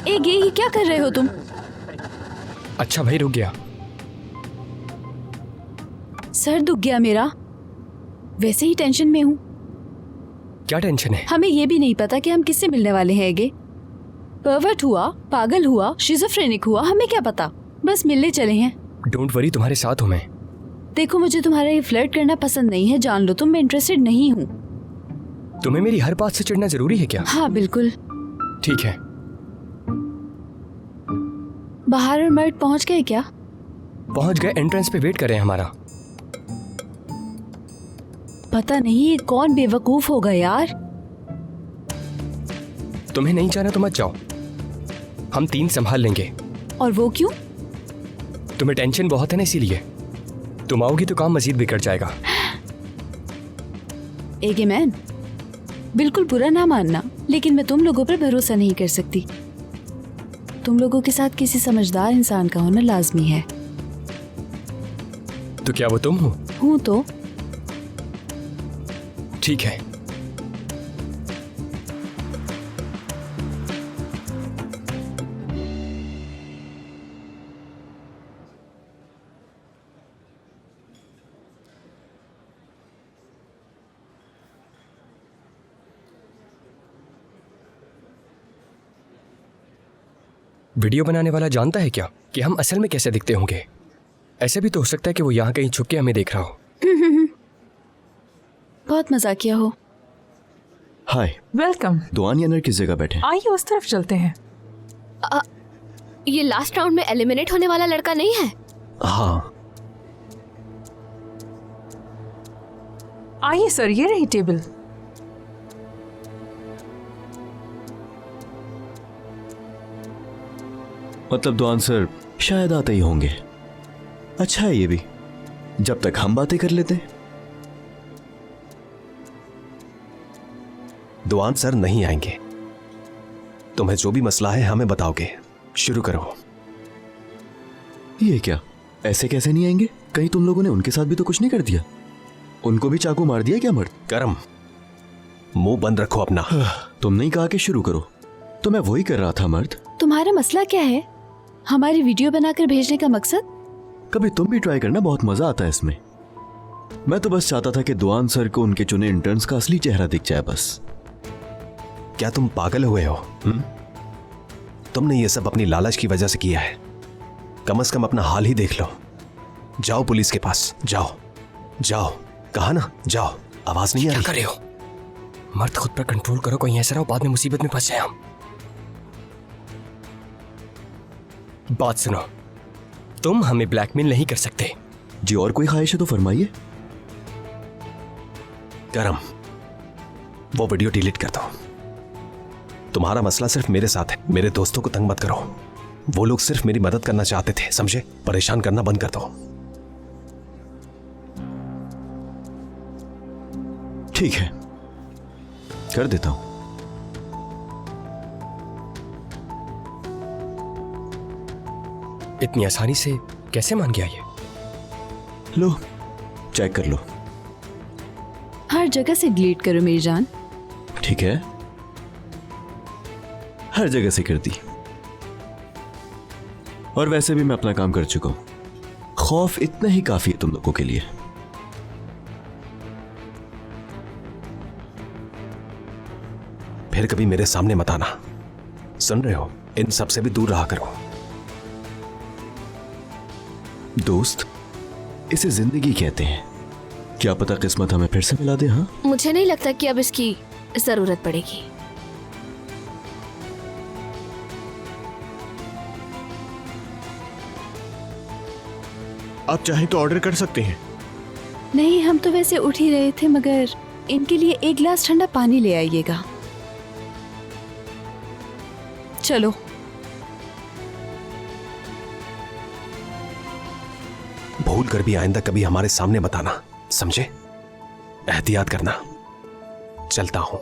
ये क्या कर रहे हो तुम? अच्छा भाई रुक गया। सर दुख गया मेरा, वैसे ही टेंशन में हूँ। क्या टेंशन है? हमें ये भी नहीं पता कि हम किससे मिलने वाले हैं। एगे परवर्ट हुआ, पागल हुआ, शिज़ोफ्रेनिक हुआ, हमें क्या पता, बस मिलने चले हैं। डोंट वरी, तुम्हारे साथ हूँ मैं। देखो मुझे तुम्हारा ये फ्लर्ट करना पसंद नहीं है, जान लो तुम, मैं इंटरेस्टेड नहीं हूँ। तुम्हें मेरी हर बात से चिढ़ना जरूरी है क्या? हाँ बिल्कुल। ठीक है। बाहर और मर्द पहुँच गए क्या? पहुँच गए, एंट्रेंस पे वेट कर रहे हैं हमारा। पता नहीं ये कौन बेवकूफ होगा यार। तुम्हें नहीं जाना तो मत जाओ, हम 3 संभाल लेंगे। और वो क्यों? तुम्हें टेंशन बहुत है ना, इसीलिए। तुम आओगी तो काम मजीद बिगड़ जाएगा। एगे मैन, बिल्कुल बुरा ना मानना, लेकिन मैं तुम लोगों पर भरोसा नहीं कर सकती। तुम लोगों के साथ किसी समझदार इंसान का होना लाजमी है। तो क्या वो तुम हो? हूँ तो। ठीक है। वीडियो बनाने वाला जानता है क्या कि हम असल में कैसे दिखते होंगे? ऐसे भी तो हो सकता है कि वो यहाँ कहीं छुप के हमें देख रहा हो। बहुत मजाकिया हो। हाय, वेलकम। दुआन यानर किस जगह बैठे? आइए उस तरफ चलते हैं। ये लास्ट राउंड में एलिमिनेट होने वाला लड़का नहीं है? हाँ। आइए सर, ये रही टेबल। मतलब दुआन सर शायद आते ही होंगे। अच्छा है ये भी, जब तक हम बातें कर लेते। दुआन सर नहीं आएंगे। तुम्हें जो भी मसला है हमें बताओगे। शुरू करो। ये क्या, ऐसे कैसे नहीं आएंगे? कहीं तुम लोगों ने उनके साथ भी तो कुछ नहीं कर दिया? उनको भी चाकू मार दिया क्या मर्द? करम, मुंह बंद रखो अपना। तुमने ही कहा कि शुरू करो, तो मैं वही कर रहा था मर्द। तुम्हारा मसला क्या है? हमारी वीडियो बनाकर भेजने का मकसद? कभी तुम भी ट्राई करना, बहुत मजा आता है इसमें। मैं तो बस चाहता था कि दुआन सर को उनके चुने इंटर्न्स का असली चेहरा दिख जाए बस। क्या तुम पागल हुए हो? तुमने ये सब अपनी लालच की वजह से किया है। कम से कम अपना हाल ही देख लो। जाओ पुलिस के पास, जाओ जाओ, कहा ना जाओ। आवाज नहीं आ रही? क्या कर रहे हो? मर्द खुद पर कंट्रोल करो, कहीं ऐसा ना हो बाद में मुसीबत में फंस जाए हम। बात सुनो, तुम हमें ब्लैकमेल नहीं कर सकते। जी, और कोई ख्वाहिश है तो फरमाइए। करम, वो वीडियो डिलीट कर दो। तुम्हारा मसला सिर्फ मेरे साथ है। मेरे दोस्तों को तंग मत करो। वो लोग सिर्फ मेरी मदद करना चाहते थे, समझे? परेशान करना बंद कर दो। ठीक है, कर देता हूं। इतनी आसानी से कैसे मान गया ये? लो, चेक कर लो। हर जगह से डिलीट करो मेरी जान। ठीक है, हर जगह से कर दी। और वैसे भी मैं अपना काम कर चुका हूं। खौफ इतना ही काफी है तुम लोगों के लिए। फिर कभी मेरे सामने मत आना, सुन रहे हो? इन सब से भी दूर रहा करो। दोस्त, इसे जिंदगी कहते हैं। क्या पता किस्मत हमें फिर से मिला दे। हाँ, मुझे नहीं लगता कि अब इसकी जरूरत पड़ेगी। आप चाहें तो ऑर्डर कर सकते हैं। नहीं, हम तो वैसे उठ ही रहे थे, मगर इनके लिए एक गिलास ठंडा पानी ले आइएगा। चलो। भूल कर भी आइंदा कभी हमारे सामने मत आना, समझे? एहतियात करना। चलता हूं।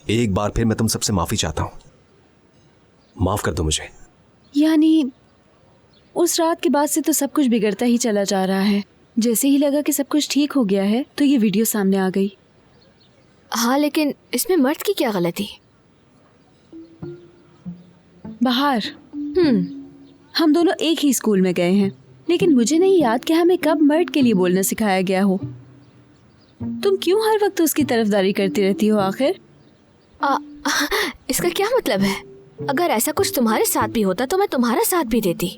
एक बार फिर मैं तुम सबसे माफी चाहता हूं। माफ कर दो मुझे। यानी उस रात के बाद से तो सब कुछ बिगड़ता ही चला जा रहा है। जैसे ही लगा कि सब कुछ ठीक हो गया है तो ये वीडियो सामने आ गई। हाँ, लेकिन इसमें मर्द की क्या गलती? बाहर हम दोनों एक ही स्कूल में गए हैं, लेकिन मुझे नहीं याद कि हमें कब मर्द के लिए बोलना सिखाया गया हो। तुम क्यों हर वक्त उसकी तरफदारी करती रहती हो आखिर? इसका क्या मतलब है? अगर ऐसा कुछ तुम्हारे साथ भी होता तो मैं तुम्हारा साथ भी देती।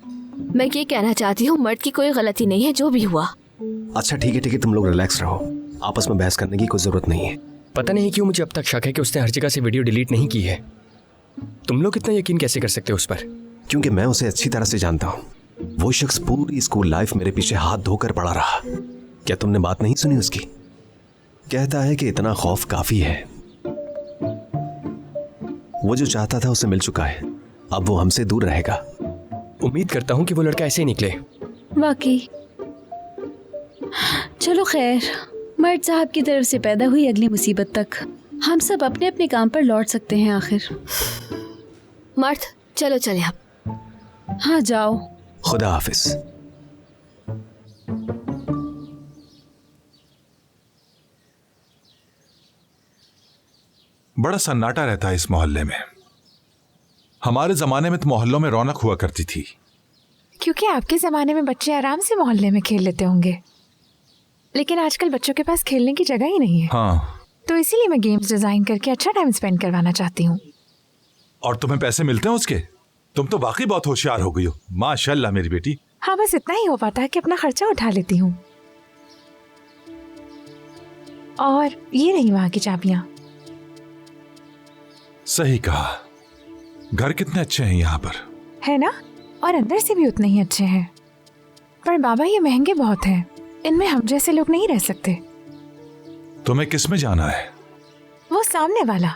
मैं ये कहना चाहती हूँ, मर्द की कोई गलती नहीं है जो भी हुआ। अच्छा ठीक है, तुम लोग रिलैक्स रहो। आपस में बहस करने की कोई जरूरत नहीं है। पता नहीं क्यों मुझे अब तक शक है कि उसने हर जगह से वीडियो डिलीट नहीं की है। तुम लोग इतना यकीन कैसे कर सकते हो उस पर? क्योंकि मैं उसे अच्छी तरह से जानता हूँ। वो शख्स पूरी स्कूल लाइफ मेरे पीछे हाथ धोकर पड़ा रहा। क्या तुमने बात नहीं सुनी उसकी? कहता है कि इतना खौफ काफी है। वो जो चाहता था उसे मिल चुका है, अब वो हमसे दूर रहेगा। उम्मीद करता हूँ कि वो लड़का ऐसे ही निकले। वाकई। चलो खैर, मर्द साहब की तरफ से पैदा हुई अगली मुसीबत तक हम सब अपने अपने काम पर लौट सकते हैं आखिर। मर्द, चलो चले अब। हाँ जाओ। खुदा हाफिज। बड़ा सन्नाटा रहता है इस मोहल्ले में। हमारे जमाने में तो मोहल्लों में रौनक हुआ करती थी। क्योंकि आपके ज़माने में बच्चे आराम से मोहल्ले में खेल लेते होंगे, लेकिन आजकल बच्चों के पास खेलने की जगह ही नहीं है। हाँ, तो इसीलिए मैं गेम्स डिज़ाइन करके अच्छा टाइम स्पेंड करवाना चाहती हूँ। और तुम्हें पैसे मिलते हैं उसके? तुम तो वाकई बहुत होशियार हो गई हो, माशाल्लाह मेरी बेटी। हाँ, बस इतना ही हो पाता है कि अपना खर्चा उठा लेती हूँ। और ये रही वहाँ की चाबियाँ। सही कहा। घर कितने अच्छे हैं यहाँ पर, है ना? और अंदर से भी उतने ही अच्छे हैं। पर बाबा, ये महंगे बहुत हैं। इनमें हम जैसे लोग नहीं रह सकते। तुम्हें किस में जाना है? वो सामने वाला।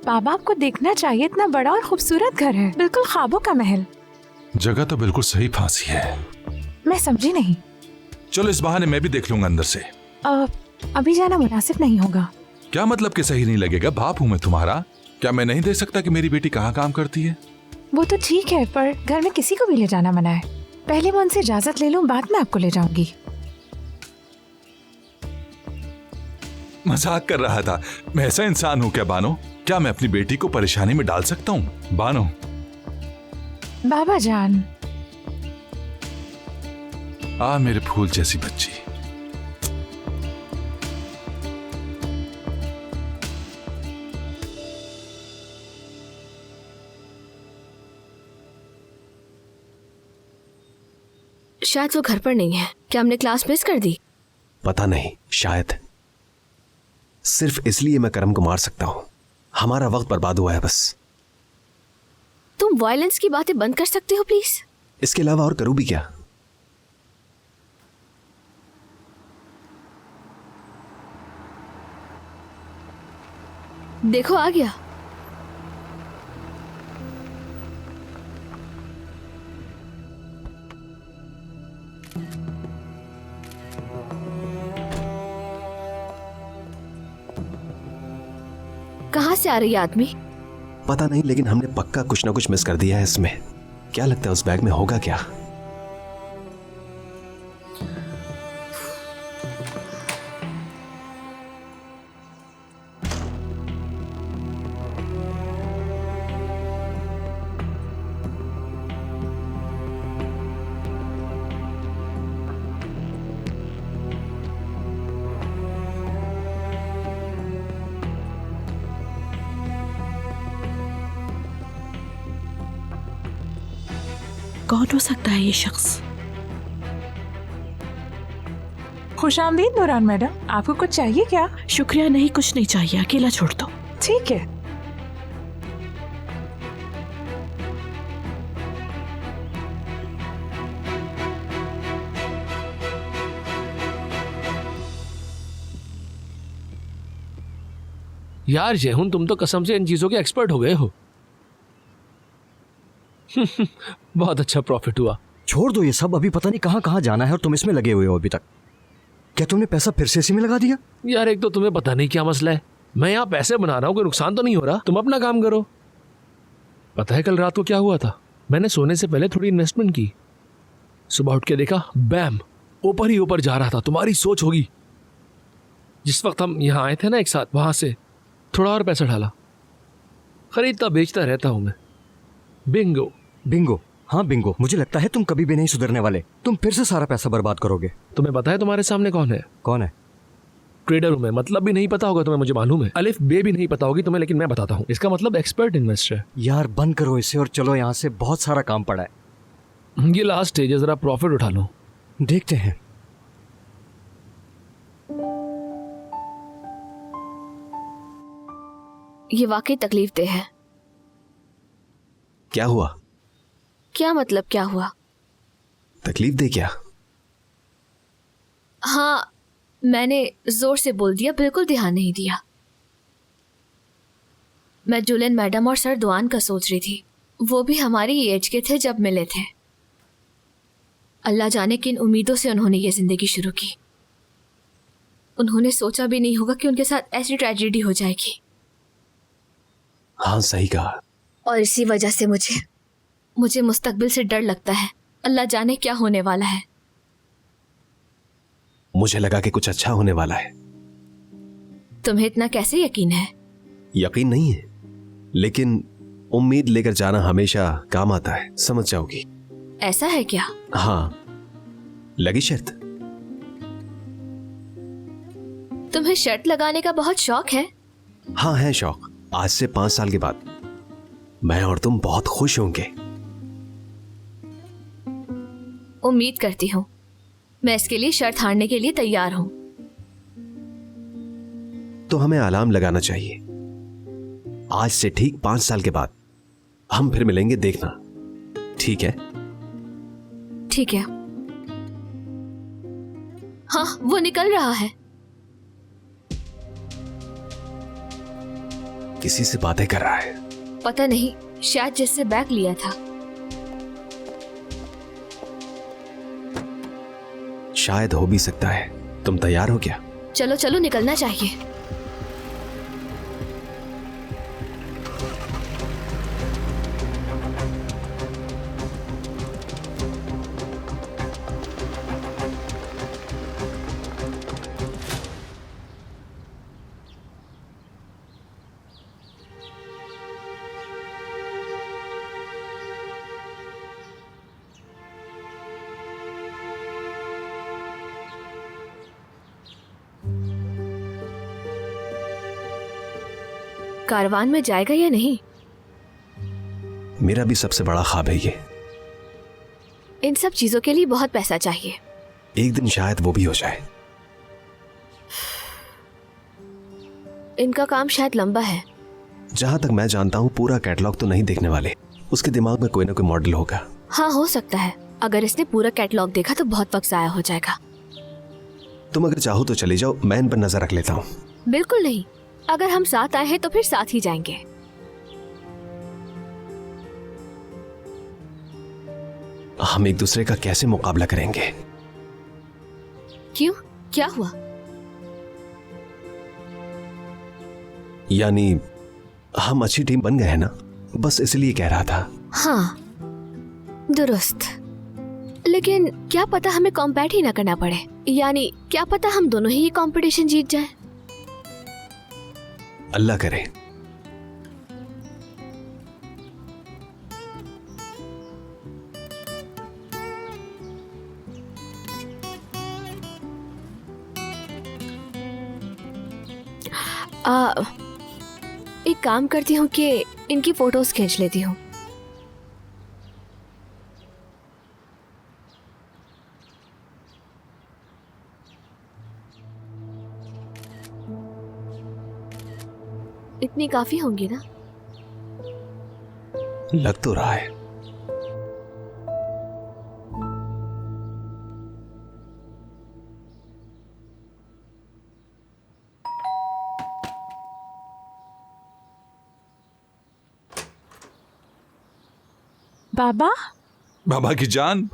बाबा, आपको देखना चाहिए, इतना बड़ा और खूबसूरत घर है, बिल्कुल ख्वाबों का महल। जगह तो बिल्कुल सही फांसी है। मैं समझी नहीं। चलो इस बहाने मैं भी देख लूंगा अंदर से। अभी जाना मुनासिब नहीं होगा। क्या मतलब कि सही नहीं लगेगा? बाप हूं मैं तुम्हारा। क्या मैं नहीं देख सकता कि मेरी बेटी कहाँ काम करती है? वो तो ठीक है, पर घर में किसी को भी ले जाना मना है। पहले मैं उनसे इजाजत ले लूं, बाद में आपको ले जाऊंगी। मजाक कर रहा था। मैं ऐसा इंसान हूँ क्या बानो? क्या मैं अपनी बेटी को परेशानी में डाल सकता हूँ? बानो। बाबा जान। मेरे फूल जैसी बच्ची। शायद वो घर पर नहीं है। क्या हमने क्लास मिस कर दी? पता नहीं, शायद। सिर्फ इसलिए मैं करम को मार सकता हूं। हमारा वक्त बर्बाद हुआ है बस। तुम वायलेंस की बातें बंद कर सकते हो प्लीज? इसके अलावा और करूं भी क्या? देखो आ गया। कहाँ से आ रही है आदमी? पता नहीं, लेकिन हमने पक्का कुछ ना कुछ मिस कर दिया है इसमें। क्या लगता है उस बैग में होगा क्या? कौन हो सकता है ये शख्स? खुशामदीद नूरान मैडम, आपको कुछ चाहिए क्या? शुक्रिया नहीं, कुछ नहीं चाहिए, अकेला छोड़ दो। ठीक है। यार जेहुन, तुम तो कसम से इन चीजों के एक्सपर्ट हो गए हो। बहुत अच्छा प्रॉफिट हुआ। छोड़ दो ये सब, अभी पता नहीं कहाँ कहाँ जाना है और तुम इसमें लगे हुए हो अभी तक। क्या तुमने पैसा फिर से इसी में लगा दिया? यार एक तो तुम्हें पता नहीं क्या मसला है, मैं यहाँ पैसे बना रहा हूँ, कोई नुकसान तो नहीं हो रहा। तुम अपना काम करो। पता है कल रात को क्या हुआ था? मैंने सोने से पहले थोड़ी इन्वेस्टमेंट की, सुबह उठ के देखा बैम ऊपर ही ऊपर जा रहा था। तुम्हारी सोच होगी, जिस वक्त हम यहाँ आए थे ना एक साथ, वहां से थोड़ा और पैसा डाला। खरीदता बेचता रहता हूं मैं। बिंगो। बिंगो? हाँ बिंगो। मुझे लगता है तुम कभी भी नहीं सुधरने वाले। तुम फिर से सारा पैसा बर्बाद करोगे। तुम्हें पता है तुम्हारे सामने कौन है? कौन है? ट्रेडर हूं मैं। मतलब भी नहीं पता होगा तुम्हें, मुझे मालूम है। अलिफ बे भी नहीं पता होगी तुम्हें, लेकिन मैं बताता हूँ। इसका मतलब एक्सपर्ट इन्वेस्टर। यार बंद करो इसे और चलो यहाँ से, बहुत सारा काम पड़ा है। ये लास्ट स्टेज है, जरा प्रॉफिट उठा लो। देखते हैं। ये वाकई तकलीफ दे है। क्या हुआ? क्या मतलब क्या हुआ? तकलीफ दे क्या? हाँ, मैंने जोर से बोल दिया, बिल्कुल ध्यान नहीं दिया। मैं जुलियन मैडम और सर दुआन का सोच रही थी। वो भी हमारी एज के थे जब मिले थे। अल्लाह जाने किन उम्मीदों से उन्होंने ये जिंदगी शुरू की। उन्होंने सोचा भी नहीं होगा कि उनके साथ ऐसी ट्रेजेडी हो जाएगी। हाँ सही कहा। और इसी वजह से मुझे मुस्तकबिल से डर लगता है। अल्लाह जाने क्या होने वाला है। मुझे लगा कि कुछ अच्छा होने वाला है। तुम्हें इतना कैसे यकीन है? यकीन नहीं है, लेकिन उम्मीद लेकर जाना हमेशा काम आता है, समझ जाओगी। ऐसा है क्या? हाँ, लगी शर्त? तुम्हें शर्त लगाने का बहुत शौक है? हाँ है शौक। आज से 5 साल के बाद मैं और तुम बहुत खुश होंगे। उम्मीद करती हूँ। मैं इसके लिए शर्त हारने के लिए तैयार हूँ। तो हमें अलार्म लगाना चाहिए। आज से ठीक 5 साल के बाद हम फिर मिलेंगे, देखना। ठीक है? ठीक है। हाँ, वो निकल रहा है। किसी से बातें कर रहा है। पता नहीं, शायद जिससे बैग लिया था। शायद हो भी सकता है। तुम तैयार हो क्या? चलो चलो, निकलना चाहिए। कारवान में जाएगा या नहीं? मेरा भी सबसे बड़ा ख्वाब है ये। इन सब चीजों के लिए बहुत पैसा चाहिए। एक दिन शायद वो भी हो जाए। इनका काम शायद लंबा है। जहां तक मैं जानता हूं पूरा कैटलॉग तो नहीं देखने वाले। उसके दिमाग में कोई ना कोई मॉडल होगा। हाँ, हो सकता है। अगर इसने पूरा कैटलॉग देखा तो बहुत वक्त जाया हो जाएगा। तुम अगर चाहो तो चली जाओ, मैं इन पर नजर रख लेता हूँ। बिल्कुल नहीं। अगर हम साथ आए हैं तो फिर साथ ही जाएंगे। हम एक दूसरे का कैसे मुकाबला करेंगे? क्यों? क्या हुआ? यानी हम अच्छी टीम बन गए हैं ना, बस इसलिए कह रहा था। हाँ, दुरुस्त। लेकिन क्या पता हमें कॉम्पैट ही ना करना पड़े। यानी क्या पता हम दोनों ही ये कंपटीशन जीत जाएं। अल्लाह करे। एक काम करती हूँ कि इनकी फोटोज खींच लेती हूँ। इतनी काफी होंगी ना? लग तो रहा है। बाबा? बाबा की जान,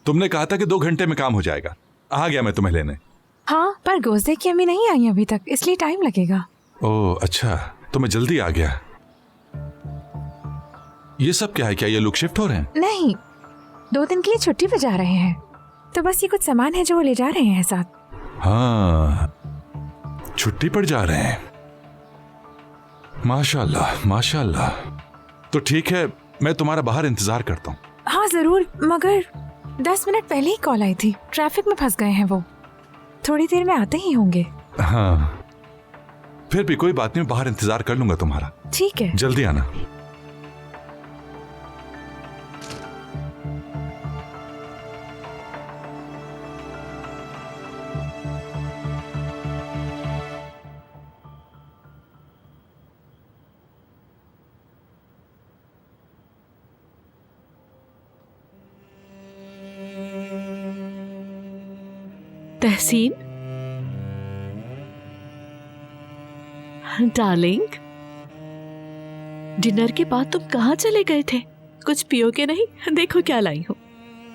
तुमने कहा था कि 2 घंटे में काम हो जाएगा। आ गया मैं तुम्हें लेने। हाँ, पर गोज़े की अम्मी नहीं आई अभी तक, इसलिए टाइम लगेगा। ओह अच्छा, तो मैं जल्दी आ गया। ये सब क्या है? क्या ये लोग शिफ्ट हो रहे हैं? नहीं, 2 दिन के लिए छुट्टी पे जा रहे हैं, तो बस ये कुछ सामान है जो वो ले जा रहे हैं साथ। हाँ, छुट्टी पर जा रहे हैं। माशाल्लाह माशाल्लाह। तो ठीक है, मैं तुम्हारा बाहर इंतजार करता हूँ। हाँ जरूर, मगर 10 मिनट पहले ही कॉल आई थी, ट्रैफिक में फंस गए हैं वो, थोड़ी देर में आते ही होंगे। हाँ, फिर भी कोई बात नहीं, बाहर इंतजार कर लूंगा तुम्हारा। ठीक है, जल्दी आना। तहसीन डार्लिंग, डिनर के बाद तुम कहाँ चले गए थे? कुछ पियोगे नहीं? देखो क्या लाई हूँ।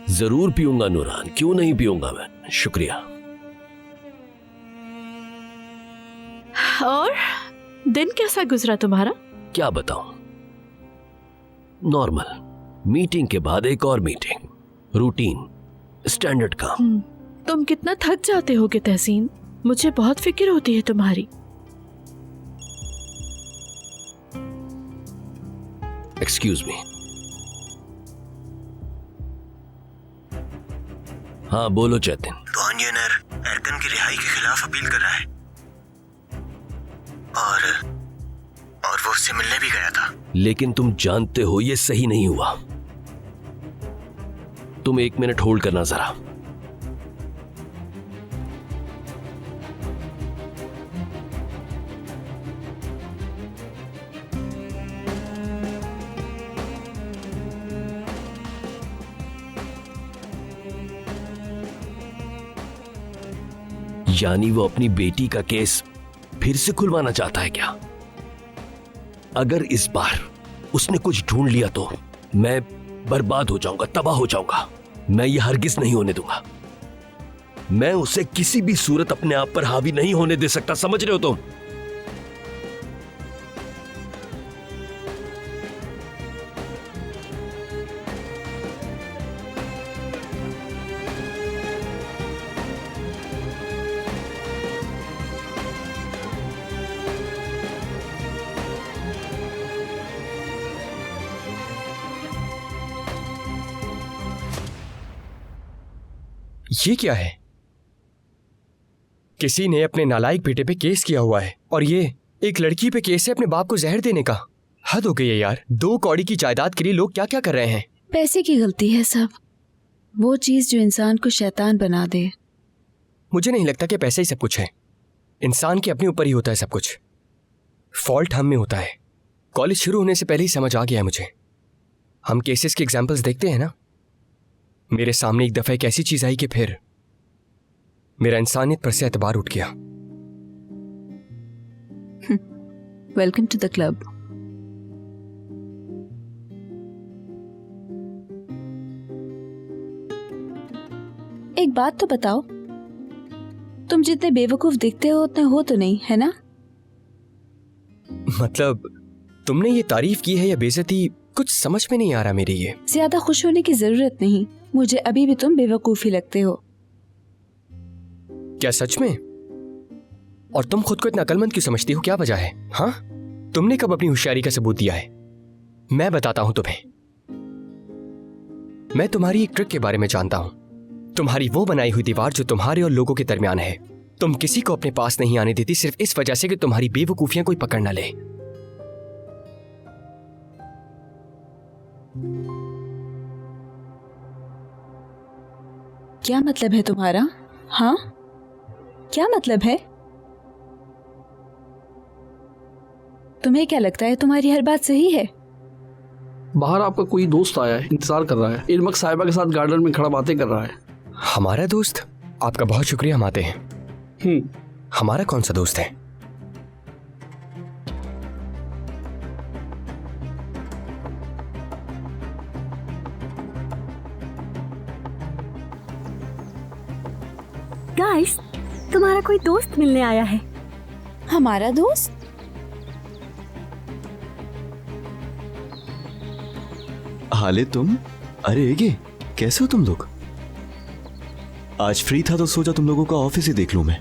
जरूर पीऊंगा नूरान, क्यों नहीं पीऊंगा मैं, शुक्रिया। और दिन कैसा गुजरा तुम्हारा? क्या बताऊं, नॉर्मल, मीटिंग के बाद एक और मीटिंग, रूटीन, स्टैंडर्ड काम। तुम कितना थक जाते होगे तहसीन, मुझे बहुत फिक्र होती है तुम्हारी। Excuse me. हाँ बोलो चैतन। दुआन जेनर एरकन की रिहाई के खिलाफ अपील कर रहा है और वो उससे मिलने भी गया था। लेकिन तुम जानते हो ये सही नहीं हुआ। तुम 1 मिनट होल्ड करना जरा। यानी वो अपनी बेटी का केस फिर से खुलवाना चाहता है क्या? अगर इस बार उसने कुछ ढूंढ लिया तो मैं बर्बाद हो जाऊंगा, तबाह हो जाऊंगा। मैं ये हरगिज नहीं होने दूंगा। मैं उसे किसी भी सूरत अपने आप पर हावी नहीं होने दे सकता, समझ रहे हो तुम? ये क्या है? किसी ने अपने नालायक बेटे पे केस किया हुआ है और ये एक लड़की पे केस है अपने बाप को जहर देने का। हद हो गई है यार। 2 कौड़ी की जायदाद के लिए लोग क्या क्या कर रहे हैं। पैसे की गलती है सब, वो चीज जो इंसान को शैतान बना दे। मुझे नहीं लगता कि पैसे ही सब कुछ है। इंसान के अपने ऊपर ही होता है सब कुछ। फॉल्ट हम में होता है। कॉलेज शुरू होने से पहले ही समझ आ गया है मुझे। हम केसेस के एग्जाम्पल्स देखते हैं ना। मेरे सामने एक दफा एक ऐसी चीज आई कि फिर मेरा इंसानियत पर से एतबार उठ गया। Welcome to the club. एक बात तो बताओ, तुम जितने बेवकूफ दिखते हो उतने हो तो नहीं, है ना? मतलब तुमने ये तारीफ की है या बेइज्जती, कुछ समझ में नहीं आ रहा मेरे ये। ज्यादा खुश होने की जरूरत नहीं, मुझे अभी भी तुम बेवकूफ ही लगते हो। क्या सच में? और तुम खुद को इतना अक्लमंद क्यों समझती हो? क्या वजह है? हाँ, तुमने कब अपनी होशियारी का सबूत दिया है? मैं बताता हूं तुम्हें। मैं तुम्हारी एक ट्रिक के बारे में जानता हूं। तुम्हारी वो बनाई हुई दीवार जो तुम्हारे और लोगों के दरमियान है, तुम किसी को अपने पास नहीं आने देती सिर्फ इस वजह से कि तुम्हारी बेवकूफियां कोई पकड़ ना ले। क्या मतलब है तुम्हारा? हाँ, क्या मतलब है? तुम्हें क्या लगता है तुम्हारी हर बात सही है? बाहर आपका कोई दोस्त आया है, इंतजार कर रहा है। इरमक साहिबा के साथ गार्डन में खड़ा बातें कर रहा है। हमारा दोस्त? आपका बहुत शुक्रिया, हम आते हैं। हमारा कौन सा दोस्त है? गाइस, तुम्हारा कोई दोस्त मिलने आया है। हमारा दोस्त? हाले तुम, अरे ये कैसे हो तुम लोग? आज फ्री था तो सोचा तुम लोगों का ऑफिस ही देख लूं मैं।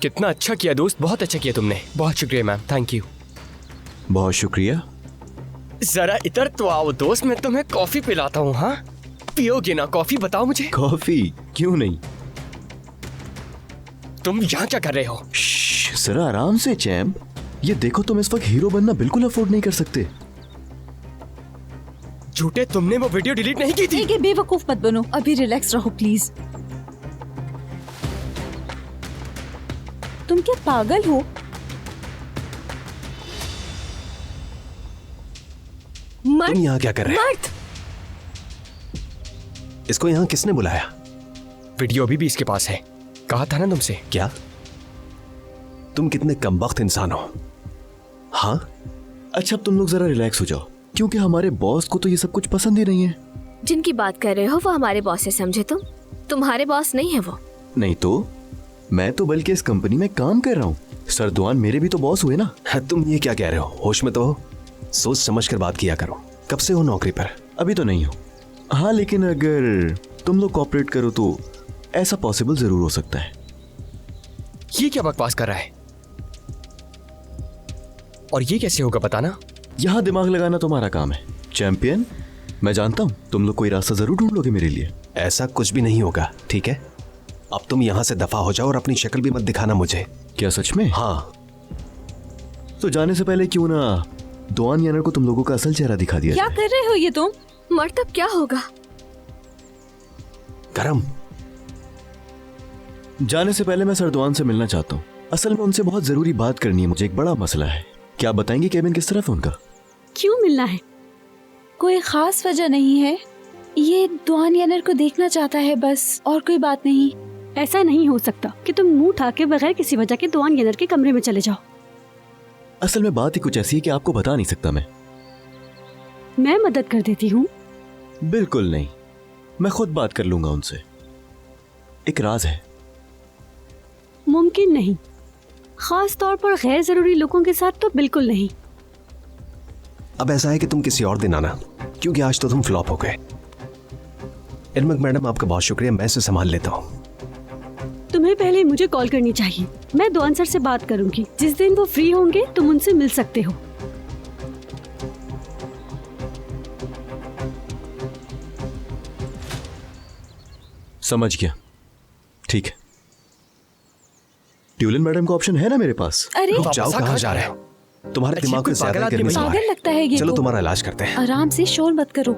कितना अच्छा किया दोस्त, बहुत अच्छा किया तुमने। बहुत शुक्रिया मैम, थैंक यू। बहुत शुक्रिया। जरा इधर तो आओ दोस्त, मैं तुम्हें कॉफी पिलाता हूँ। हाँ पियोगे ना कॉफी? बताओ मुझे। कॉफी क्यों नहीं। तुम यहाँ क्या कर रहे हो? जरा आराम से चैम्प। ये देखो तुम इस वक्त हीरो बनना बिल्कुल अफोर्ड नहीं कर सकते। झूठे, तुमने वो वीडियो डिलीट नहीं की थी। बेवकूफ मत बनो, अभी रिलैक्स रहो प्लीज। तुम क्या पागल हो? तुम यहाँ क्या कर रहे हो? मर्द! इसको यहाँ किसने बुलाया? वीडियो अभी भी इसके पास है। कहा था ना तुमसे। क्या तुम कितने कमबख्त इंसान हो? हाँ अच्छा अब तुम लोग जरा रिलैक्स हो जाओ, क्योंकि हमारे बॉस को तो ये सब कुछ पसंद ही नहीं है। जिनकी बात कर रहे हो वो हमारे बॉस से समझे तुम। तुम्हारे बॉस नहीं है वो। नहीं तो मैं तो बल्कि इस कंपनी में काम कर रहा हूँ। सरदुआन मेरे भी तो बॉस हुए ना। तुम ये क्या कह रहे हो? होश में तो हो, सोच समझ कर बात किया करो। कब से हो नौकरी पर? अभी तो नहीं हो। हाँ लेकिन अगर तुम लोग कॉपरेट करो तो ऐसा पॉसिबल जरूर हो सकता है। ये क्या बकवास कर रहा है? और ये कैसे होगा बताना? यहाँ दिमाग लगाना तुम्हारा काम है चैंपियन। मैं जानता हूँ तुम लोग कोई रास्ता जरूर ढूंढोगे मेरे लिए। ऐसा कुछ भी नहीं होगा, ठीक है? अब तुम यहाँ से दफा हो जाओ और अपनी शक्ल भी मत दिखाना मुझे। क्या सच में? हाँ। तो जाने से पहले क्यों ना दुआन यानर को तुम लोगों का असल चेहरा दिखा दिया। क्या कर रहे हो ये तुम? मर्द अब क्या होगा? गरम। जाने से पहले मैं सरदुआन से मिलना चाहता हूँ। असल में उनसे बहुत जरूरी बात करनी है मुझे। एक बड़ा मसला है। क्या बताएंगे केबिन किस तरफ है उनका? क्यों मिलना है? कोई खास वजह नहीं है। ये दुआन यानर को देखना चाहता है बस, और कोई बात नहीं। ऐसा नहीं हो सकता कि तुम मुंह उठा के बगैर किसी वजह के दुआन यानर के कमरे में चले जाओ। असल में बात ही कुछ ऐसी है कि आपको बता नहीं सकता मैं मदद कर देती हूँ। बिल्कुल नहीं, मैं खुद बात कर लूंगा उनसे। एक राज है। मुमकिन नहीं, खास तौर पर गैर जरूरी लोगों के साथ तो बिल्कुल नहीं। अब ऐसा है कि तुम किसी और दिन आना, क्योंकि आज तो तुम फ्लॉप हो गए। इरमक मैडम आपका बहुत शुक्रिया, मैं इसे संभाल लेता हूँ। तुम्हें पहले मुझे कॉल करनी चाहिए। मैं दुआन सर से बात करूंगी। जिस दिन वो फ्री होंगे तुम उनसे मिल सकते हो। समझ गया, ठीक है। ट्यूलिन मैडम का ऑप्शन है ना मेरे पास। अरे रुक जाओ, कहाँ जा रहे हो? तुम्हारे दिमाग को ज्यादा गर्मी सवार पागल है। लगता है ये। चलो तुम्हारा इलाज करते हैं। आराम से, शोर मत करो।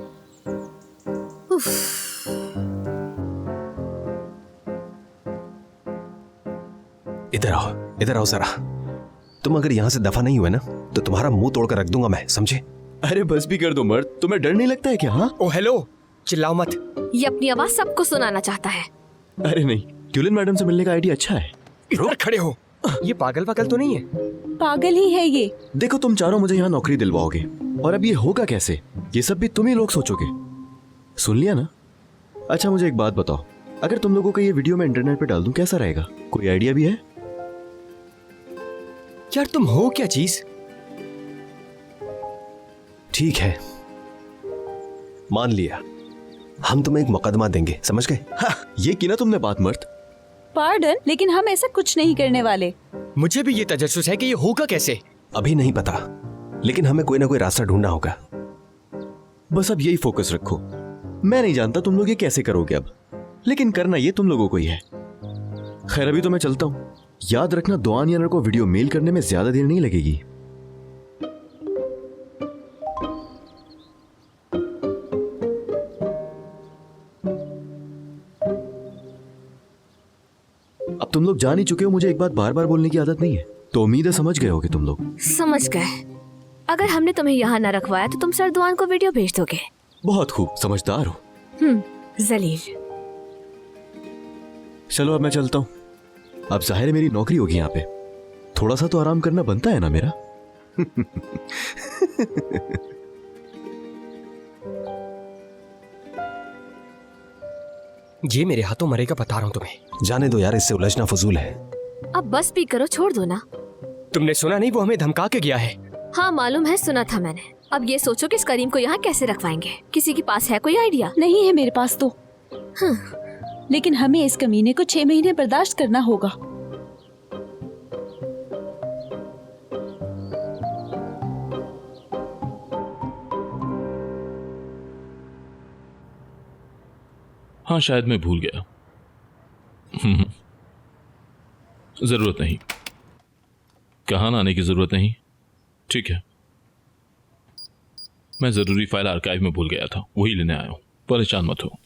इधर आओ जरा। तुम अगर यहाँ से दफा नहीं हुए ना तो तुम्हारा मुंह तोड़कर रख दूंगा मैं, समझे? अरे बस भी कर दो मर्द, तुम्हें डर नहीं लगता है क्या? हाँ ओ हेलो, चिल्लाओ मत। ये अपनी आवाज सबको सुनाना चाहता है। अरे नहीं, ट्यूलिन मैडम से मिलने का आइडिया अच्छा है। इधर खड़े हो। ये पागल तो नहीं है? पागल ही है ये। देखो तुम चारों मुझे यहाँ नौकरी दिलवाओगे, और अब ये होगा कैसे? ये सब भी तुम ही लोग सोचोगे। सुन लिया ना? अच्छा मुझे एक बात बताओ, अगर तुम लोगों का ये वीडियो मैं इंटरनेट पे डाल दूं कैसा रहेगा? कोई आइडिया भी है? यार तुम हो क्या चीज? ठीक है, मान लिया। हम तुम्हें एक मुकदमा देंगे, समझ गए? ये की ना तुमने बात मर्द। पार्डन, लेकिन हम ऐसा कुछ नहीं करने वाले। मुझे भी ये तजस्सुस है कि ये होगा कैसे। अभी नहीं पता, लेकिन हमें कोई ना कोई रास्ता ढूंढना होगा। बस अब यही फोकस रखो। मैं नहीं जानता तुम लोग ये कैसे करोगे अब, लेकिन करना ये तुम लोगों को ही है। खैर अभी तो मैं चलता हूं। याद रखना दुआन यानर को वीडियो मेल करने में ज्यादा देर नहीं लगेगी। अब तुम लोग जान ही चुके हो, मुझे एक बात बार बार बोलने की आदत नहीं है, तो उम्मीद है समझ गए होगे तुम लोग। समझ गए। अगर हमने तुम्हें यहाँ न रखवाया तो तुम सरदुआन को वीडियो भेज दोगे। बहुत खूब, समझदार हो। जलील। चलो अब मैं चलता हूँ। अब जाहिर है मेरी नौकरी होगी यहाँ पे, थोड़ा सा तो आराम करना बनता है ना मेरा। ये मेरे हाथों मरेगा, बता रहा हूं तुम्हें। जाने दो यार, इससे उलझना फजूल है। अब बस भी करो, छोड़ दो ना। तुमने सुना नहीं, वो हमें धमका के गया है। हाँ मालूम है, सुना था मैंने। अब ये सोचो कि इस करीम को यहाँ कैसे रखवाएंगे। किसी के पास है कोई आइडिया? नहीं है मेरे पास तो। लेकिन हमें इस कमीने को 6 महीने बर्दाश्त करना होगा। हाँ शायद मैं भूल गया। जरूरत नहीं, कहाँ आने की जरूरत नहीं। ठीक है, मैं जरूरी फाइल आर्काइव में भूल गया था, वही लेने आया हूं। परेशान मत हो।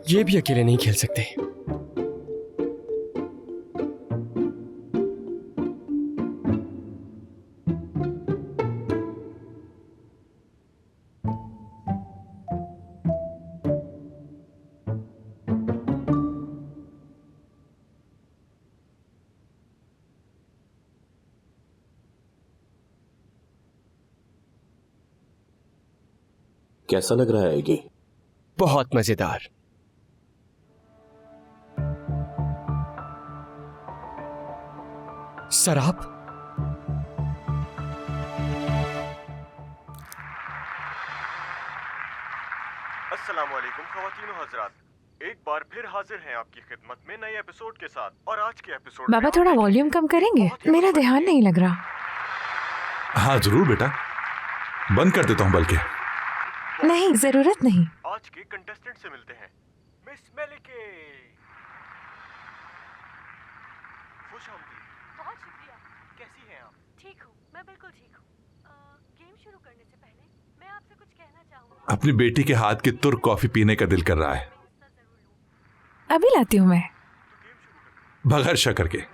ये भी अकेले नहीं खेल सकते। कैसा लग रहा है ये? बहुत मजेदार। शराब? अस्सलामुअलैकुम ख़वातीन व हज़रात, एक बार फिर हाजिर हैं आपकी खिदमत में नए एपिसोड के साथ। और आज के एपिसोड बाबा थोड़ा वॉल्यूम कम करेंगे, मेरा ध्यान नहीं लग रहा। हाँ जरूर बेटा, बंद कर देता हूँ बल्कि। नहीं जरूरत नहीं। आज के कंटेस्टेंट से मिलते हैं, मिस मेलिके। खुशामदीद। बहुत शुक्रिया। कैसी हैं आप? ठीक हूँ, मैं बिल्कुल ठीक हूँ। गेम शुरू करने से पहले मैं आपसे कुछ कहना चाहूँगी। अपनी बेटी के हाथ की तुर्क कॉफी पीने का दिल कर रहा है। अभी लाती हूँ मैं। बगैर शक्कर के।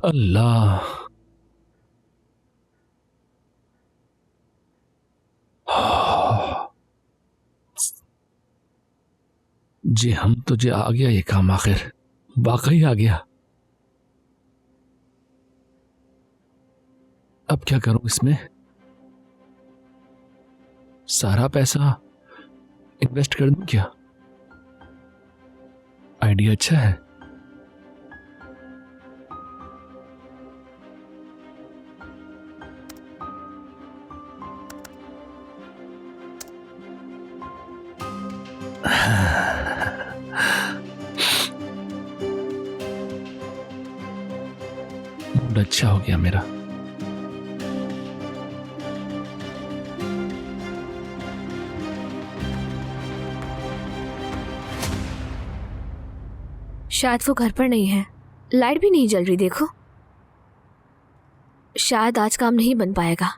अल्लाह, जी हम तुझे आ गया ये काम, आखिर वाकई आ गया। अब क्या करूं इसमें? सारा पैसा इन्वेस्ट कर दूं क्या? आइडिया अच्छा है। मूड अच्छा हो गया मेरा। शायद वो घर पर नहीं है, लाइट भी नहीं जल रही, देखो। शायद आज काम नहीं बन पाएगा।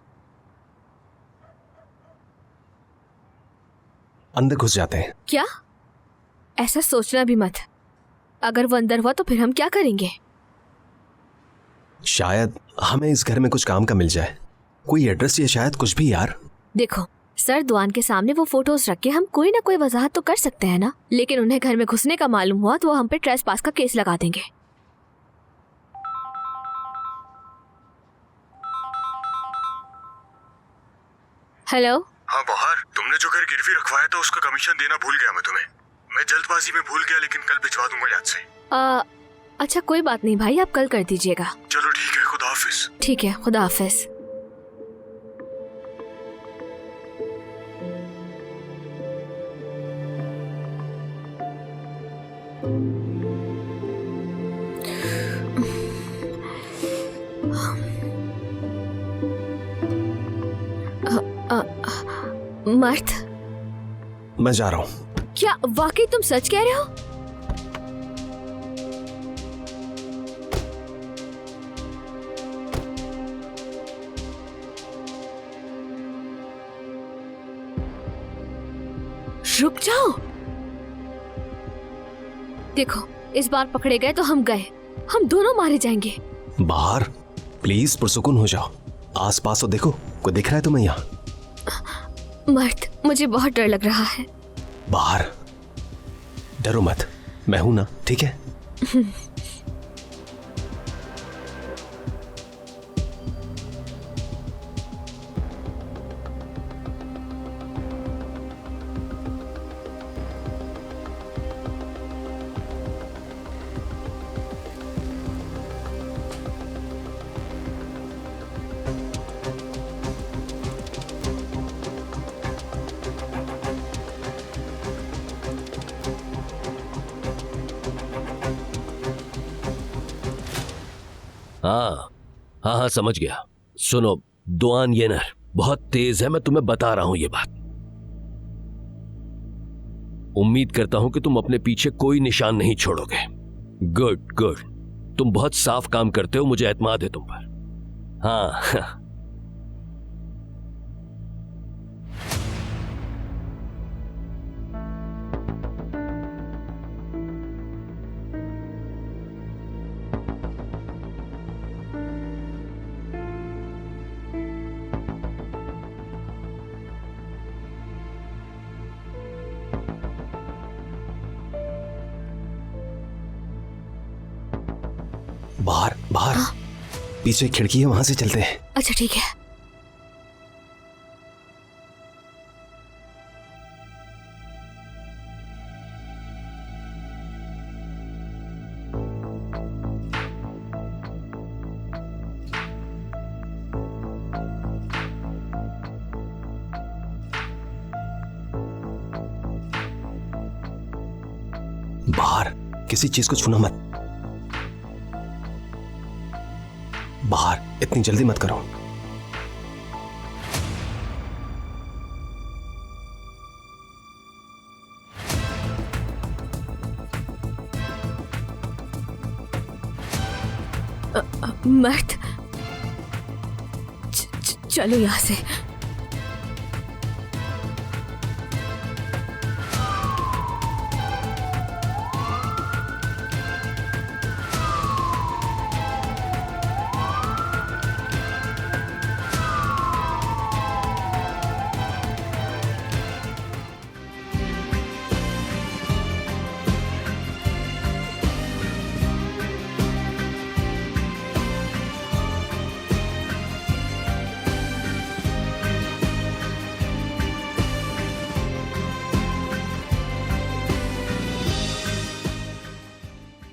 अंदर घुस जाते हैं। क्या? ऐसा सोचना भी मत। अगर वो अंदर हुआ तो फिर हम क्या करेंगे? शायद हमें इस घर में कुछ काम का मिल जाए, कोई एड्रेस या शायद कुछ भी। यार देखो, सर दुआन के सामने वो फोटोज रख के हम कोई ना कोई वजाहत तो कर सकते हैं ना, लेकिन उन्हें घर में घुसने का मालूम हुआ तो वो हम पे ट्रेसपास का केस लगा देंगे। हेलो। हाँ बाहर, तुमने जो घर गिरवी रखवाया था उसका कमीशन देना भूल गया मैं तुम्हें। मैं जल्दबाजी में भूल गया, लेकिन कल भिजवा दूंगा याद से। अच्छा कोई बात नहीं भाई, आप कल कर दीजिएगा। चलो ठीक है, खुदा हाफिज। ठीक है, खुदा हाफिज। मर्द, मैं जा रहा हूँ। क्या वाकई तुम सच कह रहे हो? रुक जाओ। देखो, इस बार पकड़े गए तो हम गए, हम दोनों मारे जाएंगे। बाहर प्लीज पुरसुकून हो जाओ, आसपास तो देखो, कोई दिख रहा है तुम्हें यहाँ? मर्द, मुझे बहुत डर लग रहा है। बाहर डरो मत, मैं हूं ना, ठीक है? हाँ समझ गया। सुनो, दुआन येनर बहुत तेज है, मैं तुम्हें बता रहा हूं ये बात। उम्मीद करता हूं कि तुम अपने पीछे कोई निशान नहीं छोड़ोगे। गुड गुड, तुम बहुत साफ काम करते हो, मुझे एतमाद है तुम पर। हाँ बाहर बाहर, पीछे खिड़की है, वहां से चलते हैं। अच्छा ठीक है। बाहर किसी चीज को छूना मत। बाहर इतनी जल्दी मत करो। मर्द, चलो यहां से।